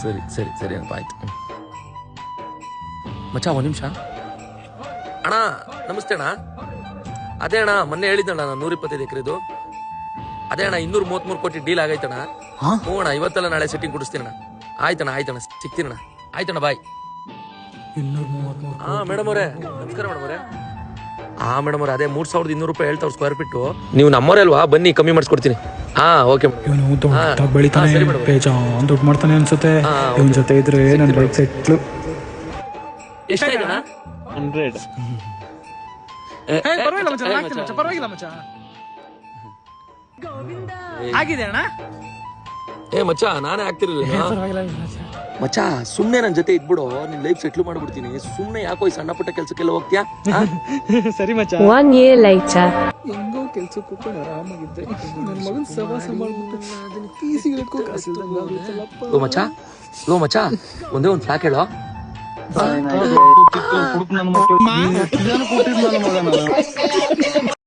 ಸರಿ ಸರಿ ಸರಿ ಅಪ್ಪ ಆಯ್ತು. ಮಚ್ಚ ಒಂದು ನಿಮಿಷ ಅಣ್ಣ. ನಮಸ್ತೆ ಅಣ್ಣ. ಅದೇ ಅಣ್ಣ ಮೊನ್ನೆ ಹೇಳಿದ್ದಣ್ಣ ನಾನು 125 ಎಕರೆದು. ಅದೇ ಅಣ್ಣ 233 ಕೋಟಿ ಡೀಲ್ ಆಗೈತಣ್ಣ. ಹ್ಞೂ ಅಣ್ಣ, ಇವತ್ತೆಲ್ಲ ನಾಳೆ ಸೆಟ್ಟಿಂಗ್ ಕೊಡಿಸ್ತೀನಣ್ಣ. ಆಯ್ತಣ್ಣ ಆಯ್ತಣ್ಣ, ಸಿಗ್ತೀನಣ್ಣ. ಆಯ್ತಣ್ಣ ಬಾಯ್. ಹಾ ಮೇಡಮ್ ಅವರೇ ನಮಸ್ಕಾರ ಮೇಡಮ್ ಅವರೇ. ಹಾ ಮೇಡಮ್ ಅವ್ರೆ, ಅದೇ 3200 ರೂಪಾಯಿ ಹೇಳ್ತಾವ್ರ ಸ್ಕ್ವೇರ್ ಫೀಟ್. ನೀವು ನಮ್ಮವರೇ ಅಲ್ವಾ, ಬನ್ನಿ ಕಮ್ಮಿ ಮಾಡಿಸ್ಕೊಡ್ತೀನಿ. ಹಾ ಓಕೆ. ಇವನು ದೊಡ್ಡ ಬೆಳಿತಾನೆ, ಬೇಜಾನ್ ದುಡ್ಡು ಮಾಡ್ತಾನೆ ಅನ್ಸುತ್ತೆ. ಇವನ್ ಜೊತೆ ಇದ್ರೆ ನನ್ನ ಲೈಫ್ ಸೆಟ್ಲು. ಎಷ್ಟಾಯ್ತಣ್ಣ? 100. ಪರವಾಗಿಲ್ಲ ಮಚ್ಚ, ಆಗಿದೆ ಅಣ್ಣ. ಏ ಮಚ್ಚ, ನಾನೇ ಆಗ್ತಿರ್ಲಿಲ್ಲ ಮಚ್ಚ. ಸುಮ್ನೆ ನನ್ ಜೊತೆ ಇದ್ಬಿಡು, ನಿನ್ ಲೈಫ್ ಸೆಟ್ಲ್ ಮಾಡ್ಬಿಡ್ತೀನಿ. ಸುಮ್ನೆ ಯಾಕೋ ಈ ಸಣ್ಣ ಪುಟ್ಟ ಕೆಲ್ಸಕ್ಕೆಲ್ಲ ಹೋಗ್ತೀಯಾ? ಸರಿ ಮಚ್ಚ. 1 year later. ಹೆಂಗೋ ಕೆಲ್ಸಕ್ಕೆ ಹೋಗ್ಕೊಂಡು ಆರಾಮಾಗಿದ್ದೆ. ನನ್ನ ಮಗನ್ ಸವಾಸ ಮಾಡ್ಬಿಟ್ಟು ಅದನ್ನ ಪೀಸಿಗಳಿಗೂ ಕಾಸಿಲ್ಲ. ಲೋ ಮಚ್ಚ, ಒಂದೇ ಒಂದು ಫ್ಲಾಕ್ ಹೇಳೋ. ನನ್ನ ಮಕ್ಕಳು